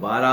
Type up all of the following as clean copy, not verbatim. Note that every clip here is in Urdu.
12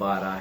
12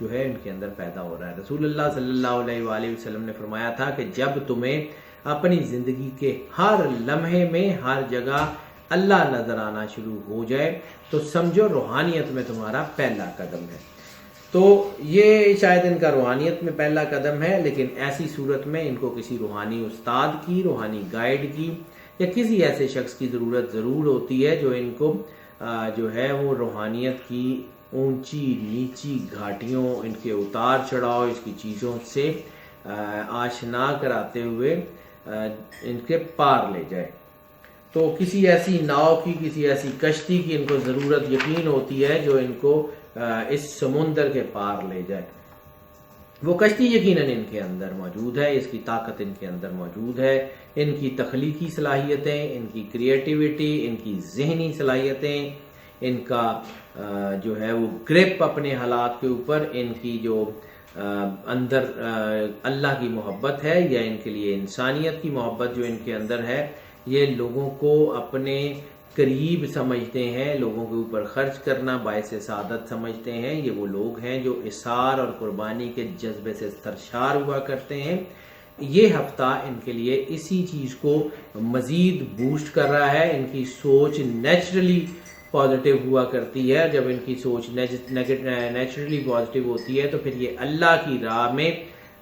جو ہے ان کے اندر پیدا ہو رہا ہے۔ رسول اللہ صلی اللہ علیہ وآلہ وسلم نے فرمایا تھا کہ جب تمہیں اپنی زندگی کے ہر لمحے میں ہر جگہ اللہ نظر آنا شروع ہو جائے تو سمجھو روحانیت میں تمہارا پہلا قدم ہے۔ تو یہ شاید ان کا روحانیت میں پہلا قدم ہے، لیکن ایسی صورت میں ان کو کسی روحانی استاد کی، روحانی گائیڈ کی یا کسی ایسے شخص کی ضرورت ضرور ہوتی ہے جو ان کو جو ہے وہ روحانیت کی اونچی نیچی گھاٹیوں، ان کے اتار چڑھاؤ، اس کی چیزوں سے آشنا کراتے ہوئے ان کے پار لے جائے۔ تو کسی ایسی ناؤ کی، کسی ایسی کشتی کی ان کو ضرورت یقین ہوتی ہے جو ان کو اس سمندر کے پار لے جائے۔ وہ کشتی یقیناً ان کے اندر موجود ہے، اس کی طاقت ان کے اندر موجود ہے، ان کی تخلیقی صلاحیتیں، ان کی کریٹیوٹی، ان کی ذہنی صلاحیتیں، ان کا جو ہے وہ گرپ اپنے حالات کے اوپر، ان کی جو اندر اللہ کی محبت ہے یا ان کے لیے انسانیت کی محبت جو ان کے اندر ہے، یہ لوگوں کو اپنے قریب سمجھتے ہیں، لوگوں کے اوپر خرچ کرنا باعث سعادت سمجھتے ہیں۔ یہ وہ لوگ ہیں جو اثار اور قربانی کے جذبے سے سرشار ہوا کرتے ہیں۔ یہ ہفتہ ان کے لیے اسی چیز کو مزید بوسٹ کر رہا ہے۔ ان کی سوچ نیچرلی پازیٹیو ہوا کرتی ہے۔ جب ان کی سوچ نیچرلی پازیٹیو ہوتی ہے تو پھر یہ اللہ کی راہ میں،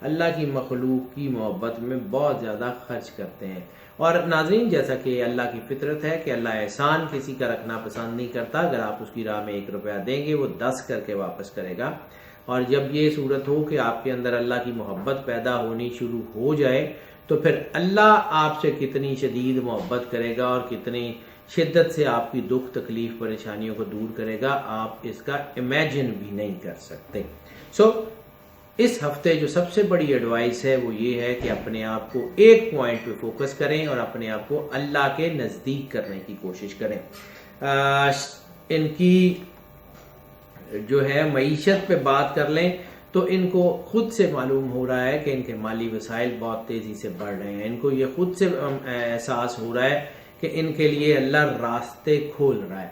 اللہ کی مخلوق کی محبت میں بہت زیادہ خرچ کرتے ہیں۔ اور ناظرین، جیسا کہ اللہ کی فطرت ہے کہ اللہ احسان کسی کا رکھنا پسند نہیں کرتا، اگر آپ اس کی راہ میں 1 روپیہ دیں گے وہ 10 کر کے واپس کرے گا۔ اور جب یہ صورت ہو کہ آپ کے اندر اللہ کی محبت پیدا ہونی شروع ہو جائے تو پھر اللہ آپ سے کتنی شدید محبت کرے گا اور کتنی شدت سے آپ کی دکھ تکلیف پریشانیوں کو دور کرے گا، آپ اس کا امیجن بھی نہیں کر سکتے۔ اس ہفتے جو سب سے بڑی ایڈوائس ہے وہ یہ ہے کہ اپنے آپ کو ایک پوائنٹ پہ فوکس کریں اور اپنے آپ کو اللہ کے نزدیک کرنے کی کوشش کریں۔ ان کی جو ہے معیشت پہ بات کر لیں تو ان کو خود سے معلوم ہو رہا ہے کہ ان کے مالی وسائل بہت تیزی سے بڑھ رہے ہیں۔ ان کو یہ خود سے احساس ہو رہا ہے کہ ان کے لیے اللہ راستے کھول رہا ہے۔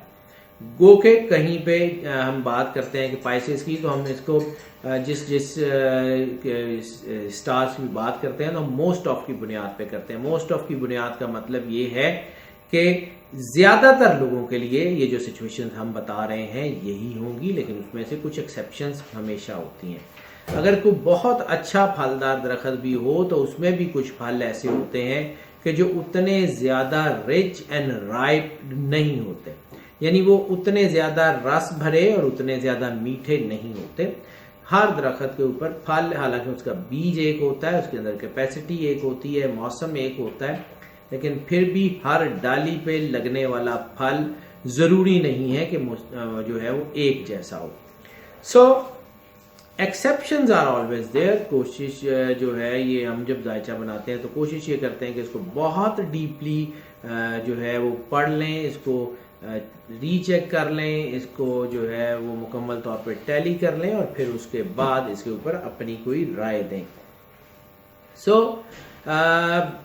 گو کہ کہیں پہ ہم بات کرتے ہیں کہ پائسز کی، تو ہم اس کو جس سٹارز کی بات کرتے ہیں تو موسٹ آف کی بنیاد پہ کرتے ہیں۔ موسٹ آف کی بنیاد کا مطلب یہ ہے کہ زیادہ تر لوگوں کے لیے یہ جو سچویشن ہم بتا رہے ہیں یہی ہوں گی، لیکن اس میں سے کچھ ایکسیپشنز ہمیشہ ہوتی ہیں۔ اگر کوئی بہت اچھا پھلدار درخت بھی ہو تو اس میں بھی کچھ پھل ایسے ہوتے ہیں کہ جو اتنے زیادہ رچ اینڈ رائپ نہیں ہوتے، یعنی وہ اتنے زیادہ رس بھرے اور اتنے زیادہ میٹھے نہیں ہوتے۔ ہر درخت کے اوپر پھل، حالانکہ اس کا بیج ایک ہوتا ہے، اس کے اندر کیپیسٹی ایک ہوتی ہے، موسم ایک ہوتا ہے، لیکن پھر بھی ہر ڈالی پہ لگنے والا پھل ضروری نہیں ہے کہ جو ہے وہ ایک جیسا ہو۔ سو ایکسیپشنز آر آلویز دیئر۔ کوشش جو ہے یہ ہم جب ذائچہ بناتے ہیں تو کوشش یہ کرتے ہیں کہ اس کو بہت ڈیپلی جو ہے وہ پڑھ لیں، اس کو ری چیک کر لیں، اس کو جو ہے وہ مکمل طور پہ ٹیلی کر لیں اور پھر اس کے بعد اس کے اوپر اپنی کوئی رائے دیں۔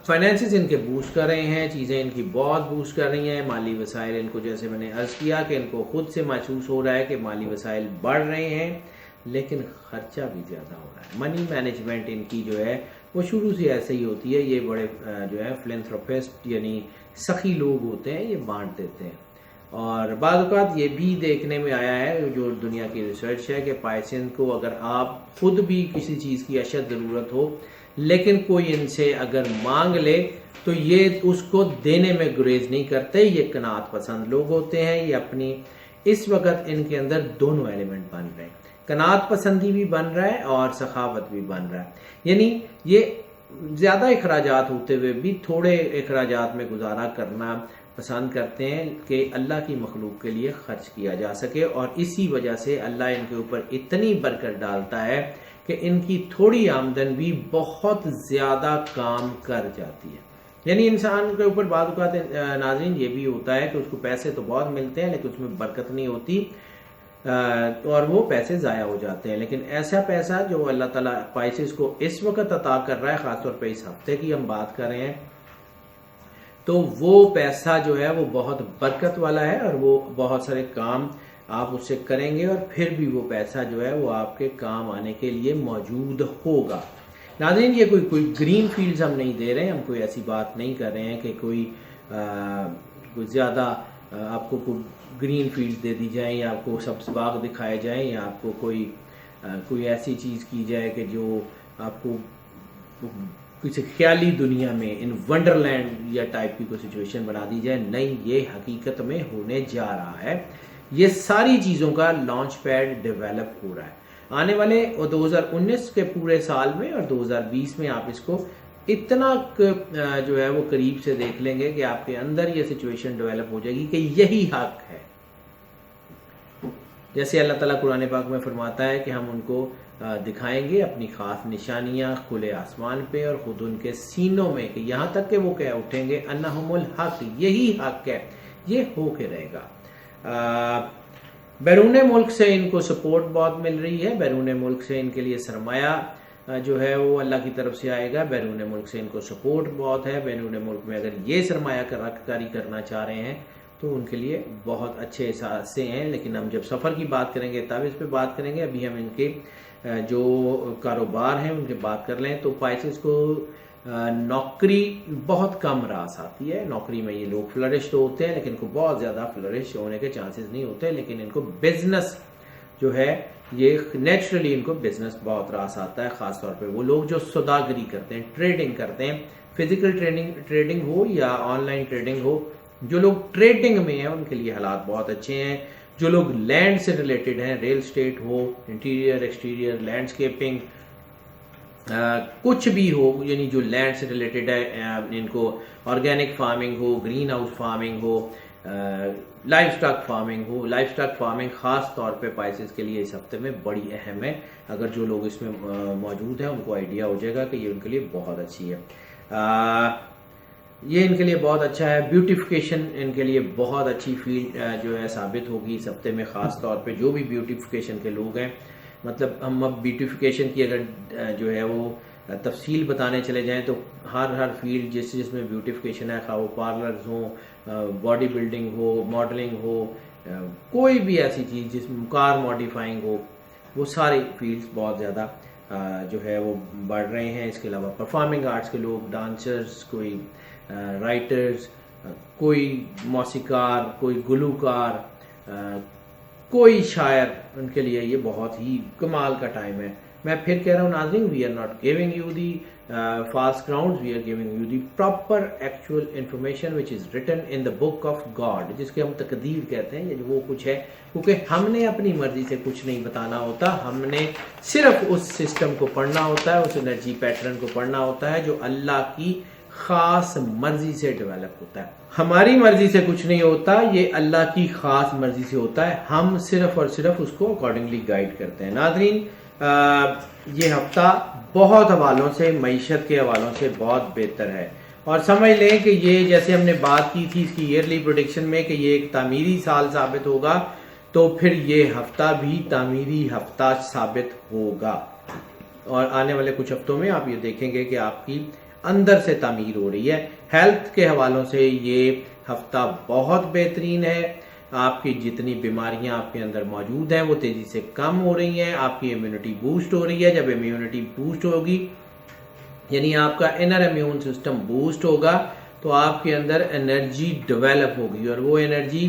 فائنینسز ان کے بوسٹ کر رہے ہیں، چیزیں ان کی بہت بوسٹ کر رہی ہیں۔ مالی وسائل ان کو، جیسے میں نے عرض کیا کہ ان کو خود سے محسوس ہو رہا ہے کہ مالی وسائل بڑھ رہے ہیں لیکن خرچہ بھی زیادہ ہو رہا ہے۔ منی مینجمنٹ ان کی جو ہے وہ شروع سے ایسے ہی ہوتی ہے۔ یہ بڑے جو ہے فلینتھروپسٹ یعنی سخی لوگ ہوتے ہیں، یہ بانٹ دیتے ہیں۔ اور بعض اوقات یہ بھی دیکھنے میں آیا ہے، جو دنیا کی ریسرچ ہے، کہ پائسین کو اگر آپ خود بھی کسی چیز کی اشد ضرورت ہو لیکن کوئی ان سے اگر مانگ لے تو یہ اس کو دینے میں گریز نہیں کرتے۔ یہ قناعت پسند لوگ ہوتے ہیں۔ یہ اپنی اس وقت ان کے اندر دونوں ایلیمنٹ بن رہے ہیں، قناعت پسندی بھی بن رہا ہے اور سخاوت بھی بن رہا ہے۔ یعنی یہ زیادہ اخراجات ہوتے ہوئے بھی تھوڑے اخراجات میں گزارا کرنا پسند کرتے ہیں کہ اللہ کی مخلوق کے لیے خرچ کیا جا سکے، اور اسی وجہ سے اللہ ان کے اوپر اتنی برکت ڈالتا ہے کہ ان کی تھوڑی آمدن بھی بہت زیادہ کام کر جاتی ہے۔ یعنی انسان کے اوپر بعض اوقات ناظرین یہ بھی ہوتا ہے کہ اس کو پیسے تو بہت ملتے ہیں لیکن اس میں برکت نہیں ہوتی اور وہ پیسے ضائع ہو جاتے ہیں۔ لیکن ایسا پیسہ جو اللہ تعالیٰ پائسز کو اس وقت عطا کر رہا ہے، خاص طور پہ اس ہفتے کی ہم بات کر رہے ہیں، تو وہ پیسہ جو ہے وہ بہت برکت والا ہے اور وہ بہت سارے کام آپ اس سے کریں گے اور پھر بھی وہ پیسہ جو ہے وہ آپ کے کام آنے کے لیے موجود ہوگا۔ ناظرین یہ کوئی گرین فیلڈز ہم نہیں دے رہے ہیں، ہم کوئی ایسی بات نہیں کر رہے ہیں کہ کوئی زیادہ آپ کو گرین فیلڈ دے دی جائیں یا آپ کو سبز باغ دکھائے جائیں یا آپ کو کوئی ایسی چیز کی جائے کہ جو آپ کو کسی خیالی دنیا میں ان ونڈر لینڈ یا ٹائپ کی کوئی سچویشن بنا دی جائے۔ نہیں، یہ حقیقت میں ہونے جا رہا ہے۔ یہ ساری چیزوں کا لانچ پیڈ ڈیولپ ہو رہا ہے۔ آنے والے 2019 کے پورے سال میں اور 2020 میں آپ اس کو اتنا جو ہے وہ قریب سے دیکھ لیں گے کہ آپ کے اندر یہ سچویشن ڈیولپ ہو جائے گی کہ یہی حق ہے۔ جیسے اللہ تعالیٰ قرآن پاک میں فرماتا ہے کہ ہم ان کو دکھائیں گے اپنی خاص نشانیاں کھلے آسمان پہ اور خود ان کے سینوں میں، کہ یہاں تک کہ وہ کہہ اٹھیں گے انہم الحق، یہی حق ہے، یہ ہو کے رہے گا۔ بیرون ملک سے ان کو سپورٹ بہت مل رہی ہے، بیرون ملک سے ان کے لیے سرمایہ جو ہے وہ اللہ کی طرف سے آئے گا، بیرون ملک سے ان کو سپورٹ بہت ہے۔ بیرون ملک میں اگر یہ سرمایہ کاری کرنا چاہ رہے ہیں تو ان کے لیے بہت اچھے احساس سے ہیں، لیکن ہم جب سفر کی بات کریں گے تب اس پہ بات کریں گے۔ ابھی ہم ان کے جو کاروبار ہیں ان کی بات کر لیں تو پائسز کو نوکری بہت کم راس آتی ہے۔ نوکری میں یہ لوگ فلرش تو ہوتے ہیں لیکن ان کو بہت زیادہ فلرش ہونے کے چانسز نہیں ہوتے، لیکن ان کو بزنس جو ہے یہ نیچرلی ان کو بزنس بہت راس آتا ہے، خاص طور پہ وہ لوگ جو سوداگری کرتے ہیں، ٹریڈنگ کرتے ہیں، فزیکل ٹریڈنگ ہو یا آن لائن ٹریڈنگ ہو۔ جو لوگ ٹریڈنگ میں ہیں ان کے لیے حالات بہت اچھے ہیں۔ جو لوگ لینڈ سے ریلیٹڈ ہیں، ریل اسٹیٹ ہو، انٹیریئر ایکسٹیریئر لینڈسکیپنگ، کچھ بھی ہو، یعنی جو لینڈ سے ریلیٹڈ ہے، ان کو آرگینک فارمنگ ہو، گرین ہاؤس فارمنگ ہو، لائف سٹاک فارمنگ ہو۔ لائف سٹاک فارمنگ خاص طور پہ پائسز کے لیے اس ہفتے میں بڑی اہم ہے۔ اگر جو لوگ اس میں موجود ہیں ان کو آئیڈیا ہو جائے گا کہ یہ ان کے لیے بہت اچھی ہے، یہ ان کے لیے بہت اچھا ہے۔ بیوٹیفیکیشن ان کے لیے بہت اچھی فیلڈ جو ہے ثابت ہوگی اس ہفتے میں، خاص طور پہ جو بھی بیوٹیفیکیشن کے لوگ ہیں۔ مطلب ہم اب بیوٹیفیکیشن کی اگر جو ہے وہ تفصیل بتانے چلے جائیں تو ہر فیلڈ جس میں بیوٹیفیکیشن ہے، خواہ وہ پارلرز ہوں، باڈی بلڈنگ ہو، ماڈلنگ ہو، کوئی بھی ایسی چیز جس میں کار ماڈیفائنگ ہو، وہ سارے فیلڈز بہت زیادہ جو ہے وہ بڑھ رہے ہیں۔ اس کے علاوہ پرفارمنگ آرٹس کے لوگ، ڈانسرز، کوئی رائٹرز، کوئی موسیقار، کوئی گلوکار، کوئی شاعر، ان کے لیے یہ بہت ہی کمال کا ٹائم ہے۔ میں پھر کہہ رہا ہوں ناظرین، we are not giving you the false grounds, we are giving you the proper actual information which is written in the book of God, جس کے ہم تقدیر کہتے ہیں، یہ وہ کچھ ہے، کیونکہ ہم نے اپنی مرضی سے کچھ نہیں بتانا ہوتا، ہم نے صرف اس سسٹم کو پڑھنا ہوتا ہے، اس انرجی پیٹرن کو پڑھنا ہوتا ہے جو اللہ کی خاص مرضی سے ڈیولپ ہوتا ہے۔ ہماری مرضی سے کچھ نہیں ہوتا، یہ اللہ کی خاص مرضی سے ہوتا ہے، ہم صرف اور صرف اس کو اکارڈنگلی گائیڈ کرتے ہیں۔ ناظرین یہ ہفتہ بہت حوالوں سے، معیشت کے حوالوں سے بہت بہتر ہے، اور سمجھ لیں کہ یہ جیسے ہم نے بات کی تھی اس کی ایئرلی پروڈکشن میں کہ یہ ایک تعمیری سال ثابت ہوگا، تو پھر یہ ہفتہ بھی تعمیری ہفتہ ثابت ہوگا، اور آنے والے کچھ ہفتوں میں آپ یہ دیکھیں گے کہ آپ کی اندر سے تعمیر ہو رہی ہے۔ ہیلتھ کے حوالوں سے یہ ہفتہ بہت بہترین ہے، آپ کی جتنی بیماریاں آپ کے اندر موجود ہیں وہ تیزی سے کم ہو رہی ہیں، آپ کی امیونٹی بوسٹ ہو رہی ہے۔ جب امیونٹی بوسٹ ہوگی یعنی آپ کا انر امیون سسٹم بوسٹ ہوگا تو آپ کے اندر انرجی ڈیولپ ہوگی، اور وہ انرجی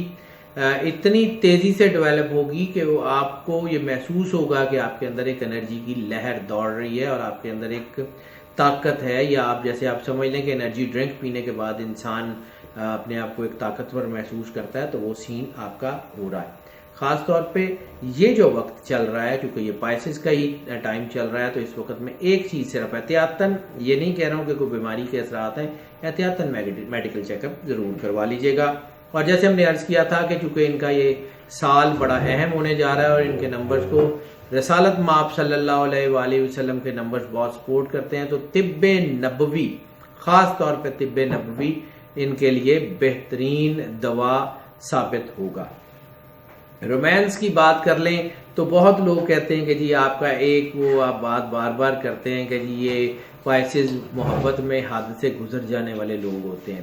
اتنی تیزی سے ڈیولپ ہوگی کہ وہ آپ کو یہ محسوس ہوگا کہ آپ کے اندر ایک انرجی کی لہر دوڑ رہی ہے اور آپ کے اندر ایک طاقت ہے، یا آپ جیسے آپ سمجھ لیں کہ انرجی ڈرنک پینے کے بعد انسان اپنے آپ کو ایک طاقتور محسوس کرتا ہے، تو وہ سین آپ کا ہو رہا ہے۔ خاص طور پہ یہ جو وقت چل رہا ہے، کیونکہ یہ پائسز کا ہی ٹائم چل رہا ہے، تو اس وقت میں ایک چیز صرف احتیاطاً، یہ نہیں کہہ رہا ہوں کہ کوئی بیماری کے اثرات ہیں، احتیاطاً میڈیکل چیک اپ ضرور کروا لیجیے گا۔ اور جیسے ہم نے عرض کیا تھا کہ چونکہ ان کا یہ سال بڑا اہم ہونے جا رہا ہے اور ان کے نمبرز کو رسالت مآب صلی اللہ علیہ وآلہ وسلم کے نمبرز بہت سپورٹ کرتے ہیں، تو طب نبوی، خاص طور پہ طب نبوی ان کے لیے بہترین دوا ثابت ہوگا۔ رومانس کی بات کر لیں تو بہت لوگ کہتے ہیں کہ جی آپ کا ایک وہ آپ بات بار بار کرتے ہیں کہ جی یہ پائسز محبت میں حد سے گزر جانے والے لوگ ہوتے ہیں،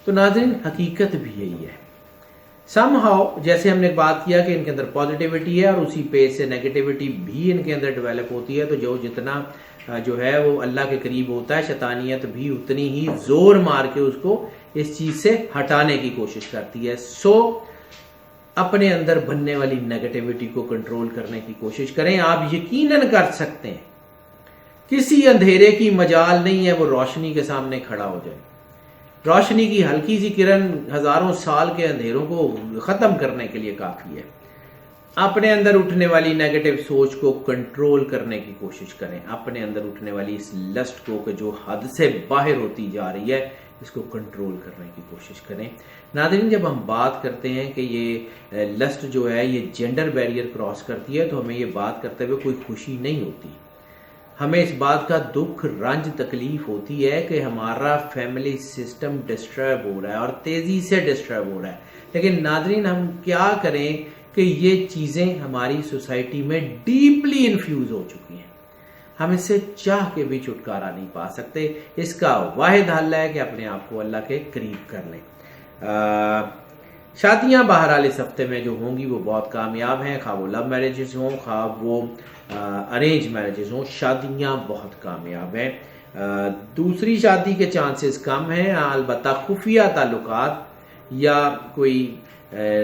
تو ناظرین حقیقت بھی یہی ہے۔ سم ہاؤ جیسے ہم نے بات کیا کہ ان کے اندر پازیٹیوٹی ہے اور اسی پیج سے نیگیٹیوٹی بھی ان کے اندر ڈیولپ ہوتی ہے، تو جو جتنا جو ہے وہ اللہ کے قریب ہوتا ہے، شیطانیت بھی اتنی ہی زور مار کے اس کو اس چیز سے ہٹانے کی کوشش کرتی ہے۔ سو اپنے اندر بننے والی نیگیٹیوٹی کو کنٹرول کرنے کی کوشش کریں۔ آپ یقیناً کر سکتے ہیں، کسی اندھیرے کی مجال نہیں ہے وہ روشنی کے سامنے کھڑا ہو جائے۔ روشنی کی ہلکی سی کرن ہزاروں سال کے اندھیروں کو ختم کرنے کے لیے کافی ہے۔ اپنے اندر اٹھنے والی نیگیٹو سوچ کو کنٹرول کرنے کی کوشش کریں، اپنے اندر اٹھنے والی اس لسٹ کو کہ جو حد سے باہر ہوتی جا رہی ہے اس کو کنٹرول کرنے کی کوشش کریں۔ ناظرین، جب ہم بات کرتے ہیں کہ یہ لسٹ جو ہے یہ جینڈر بیریئر کراس کرتی ہے، تو ہمیں یہ بات کرتے ہوئے کوئی خوشی نہیں ہوتی، ہمیں اس بات کا دکھ، رنج، تکلیف ہوتی ہے کہ ہمارا فیملی سسٹم ڈسٹرب ہو رہا ہے اور تیزی سے ڈسٹرب ہو رہا ہے۔ لیکن ناظرین، ہم کیا کریں کہ یہ چیزیں ہماری سوسائٹی میں ڈیپلی انفیوز ہو چکی ہیں، ہم اس سے چاہ کے بھی چھٹکارا نہیں پا سکتے۔ اس کا واحد حل ہے کہ اپنے آپ کو اللہ کے قریب کر لیں۔ شادیاں بہرحال اس ہفتے میں جو ہوں گی وہ بہت کامیاب ہیں، خواہ وہ لو میرجز ہوں، خواہ وہ ارینج میرجز ہوں، شادیاں بہت کامیاب ہیں۔ دوسری شادی کے چانسز کم ہیں، البتہ خفیہ تعلقات یا کوئی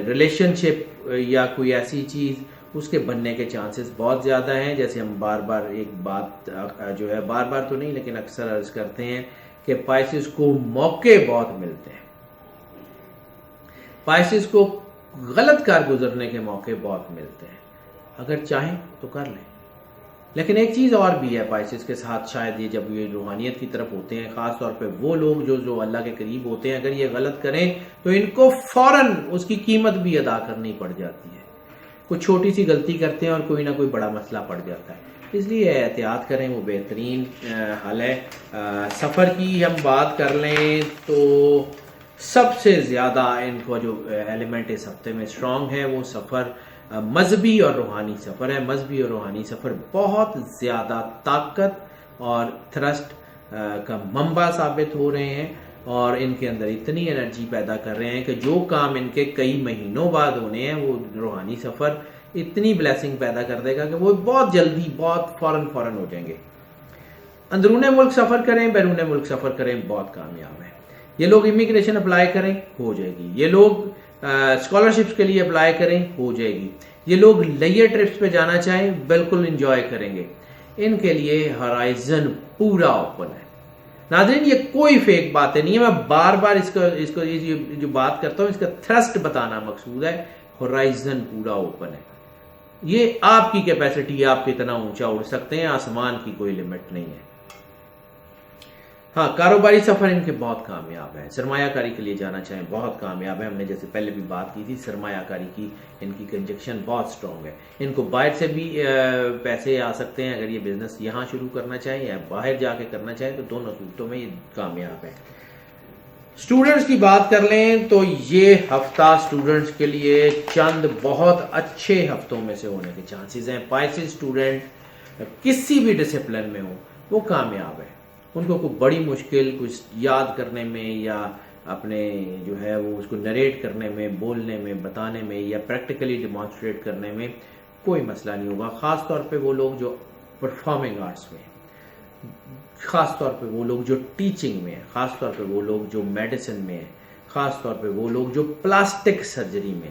ریلیشن شپ یا کوئی ایسی چیز اس کے بننے کے چانسز بہت زیادہ ہیں۔ جیسے ہم بار بار ایک بات جو ہے، بار بار تو نہیں لیکن اکثر عرض کرتے ہیں کہ پائسس کو موقع بہت ملتے ہیں، پائسس کو غلط کار گزرنے کے موقع بہت ملتے ہیں، اگر چاہیں تو کر لیں۔ لیکن ایک چیز اور بھی ہے پائسس کے ساتھ، شاید یہ جب یہ روحانیت کی طرف ہوتے ہیں، خاص طور پہ وہ لوگ جو اللہ کے قریب ہوتے ہیں، اگر یہ غلط کریں تو ان کو فوراً اس کی قیمت بھی ادا کرنی پڑ جاتی ہے۔ کوئی چھوٹی سی غلطی کرتے ہیں اور کوئی نہ کوئی بڑا مسئلہ پڑ جاتا ہے، اس لیے احتیاط کریں، وہ بہترین حل ہے۔ سفر کی ہم بات کر لیں تو سب سے زیادہ ان کو جو ایلیمنٹ اس ہفتے میں اسٹرانگ ہے وہ سفر مذہبی اور روحانی سفر ہے۔ مذہبی اور روحانی سفر بہت زیادہ طاقت اور تھرسٹ کا منبع ثابت ہو رہے ہیں اور ان کے اندر اتنی انرجی پیدا کر رہے ہیں کہ جو کام ان کے کئی مہینوں بعد ہونے ہیں وہ روحانی سفر اتنی بلیسنگ پیدا کر دے گا کہ وہ بہت جلدی، بہت فوراً ہو جائیں گے۔ اندرون ملک سفر کریں، بیرون ملک سفر کریں، بہت کامیاب ہیں۔ یہ لوگ امیگریشن اپلائی کریں، ہو جائے گی۔ یہ لوگ اسکالرشپس کے لیے اپلائی کریں، ہو جائے گی۔ یہ لوگ لیئر ٹرپس پہ جانا چاہیں، بالکل انجوائے کریں گے۔ ان کے لیے ہرائزن پورا اوپن ہے۔ ناظرین، یہ کوئی فیک باتیں نہیں ہے، میں بار بار اس کو یہ جو بات کرتا ہوں اس کا تھرسٹ بتانا مقصود ہے۔ ہرائزن پورا اوپن ہے، یہ آپ کی کیپیسٹی ہے، آپ کتنا اونچا اڑ سکتے ہیں، آسمان کی کوئی لمٹ نہیں ہے۔ ہاں، کاروباری سفر ان کے بہت کامیاب ہے۔ سرمایہ کاری کے لیے جانا چاہیں، بہت کامیاب ہے۔ ہم نے جیسے پہلے بھی بات کی تھی، سرمایہ کاری کی ان کی کنجکشن بہت سٹرونگ ہے۔ ان کو باہر سے بھی پیسے آ سکتے ہیں، اگر یہ بزنس یہاں شروع کرنا چاہیں یا باہر جا کے کرنا چاہیں تو دونوں صورتوں میں یہ کامیاب ہے۔ اسٹوڈنٹس کی بات کر لیں تو یہ ہفتہ اسٹوڈنٹس کے لیے چند بہت اچھے ہفتوں میں سے ہونے کے چانسز ہیں۔ پائسس اسٹوڈنٹ کسی بھی ڈسپلن میں ہو وہ کامیاب ہے۔ ان کو کوئی بڑی مشکل کچھ یاد کرنے میں یا اپنے جو ہے وہ اس کو نریٹ کرنے میں، بولنے میں، بتانے میں یا پریکٹیکلی ڈیمانسٹریٹ کرنے میں کوئی مسئلہ نہیں ہوگا۔ خاص طور پہ وہ لوگ جو پرفارمنگ آرٹس میں ہیں، خاص طور پہ وہ لوگ جو ٹیچنگ میں ہیں، خاص طور پہ وہ لوگ جو میڈیسن میں ہیں، خاص طور پہ وہ لوگ جو پلاسٹک سرجری میں،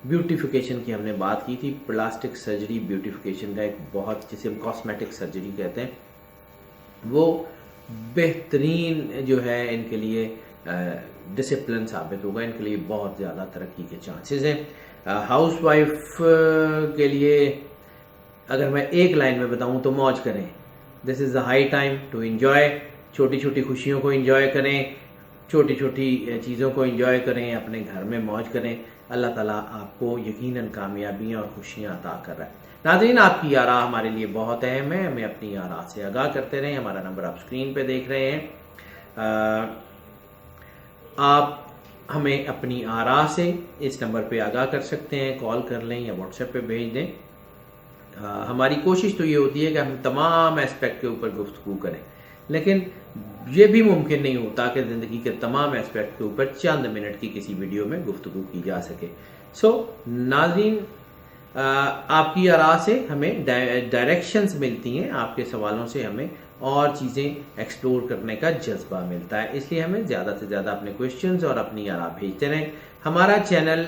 بیوٹیفیکیشن کی ہم نے بات کی تھی، پلاسٹک سرجری بیوٹیفیکیشن کا ایک بہت، جسے ہم کاسمیٹک سرجری کہتے ہیں، وہ بہترین جو ہے ان کے لیے ڈسپلن ثابت ہوگا، ان کے لیے بہت زیادہ ترقی کے چانسز ہیں۔ ہاؤس وائف کے لیے اگر میں ایک لائن میں بتاؤں تو موج کریں، this is the high time to enjoy. چھوٹی چھوٹی خوشیوں کو انجوائے کریں، چھوٹی چھوٹی چیزوں کو انجوائے کریں، اپنے گھر میں موج کریں۔ اللہ تعالیٰ آپ کو یقیناً کامیابیاں اور خوشیاں عطا کر رہا ہے۔ ناظرین، آپ کی آراء ہمارے لیے بہت اہم ہے، ہمیں اپنی آراء سے آگاہ کرتے رہیں۔ ہمارا نمبر آپ اسکرین پہ دیکھ رہے ہیں، آپ ہمیں اپنی آراء سے اس نمبر پہ آگاہ کر سکتے ہیں، کال کر لیں یا واٹس ایپ پہ بھیج دیں۔ ہماری کوشش تو یہ ہوتی ہے کہ ہم تمام اسپیکٹ کے اوپر گفتگو کریں، لیکن یہ بھی ممکن نہیں ہوتا کہ زندگی کے تمام اسپیکٹ کے اوپر چند منٹ کی کسی ویڈیو میں گفتگو کی جا سکے. سو ناظرین، آپ کی آراء سے ہمیں ڈائریکشنز ملتی ہیں، آپ کے سوالوں سے ہمیں اور چیزیں ایکسپلور کرنے کا جذبہ ملتا ہے، اس لیے ہمیں زیادہ سے زیادہ اپنے کویشچنز اور اپنی آراء بھیجتے رہیں. ہمارا چینل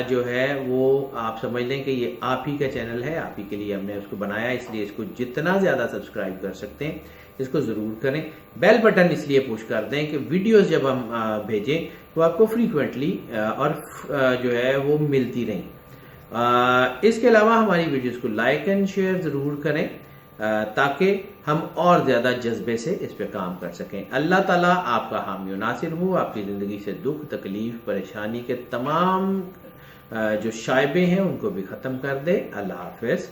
جو ہے وہ آپ سمجھ لیں کہ یہ آپ ہی کا چینل ہے، آپ ہی کے لیے ہم نے اس کو بنایا، اس لیے اس کو جتنا زیادہ سبسکرائب کر سکتے ہیں اس کو ضرور کریں. بیل بٹن اس لیے پوش کر دیں کہ ویڈیوز جب ہم بھیجیں تو آپ کو فریکوینٹلی اور جو ہے وہ ملتی رہیں. اس کے علاوہ ہماری ویڈیوز کو لائک اینڈ شیئر ضرور کریں تاکہ ہم اور زیادہ جذبے سے اس پہ کام کر سکیں. اللہ تعالیٰ آپ کا حامی و ناصر ہو، آپ کی زندگی سے دکھ، تکلیف، پریشانی کے تمام جو شائبے ہیں ان کو بھی ختم کر دے. اللہ حافظ.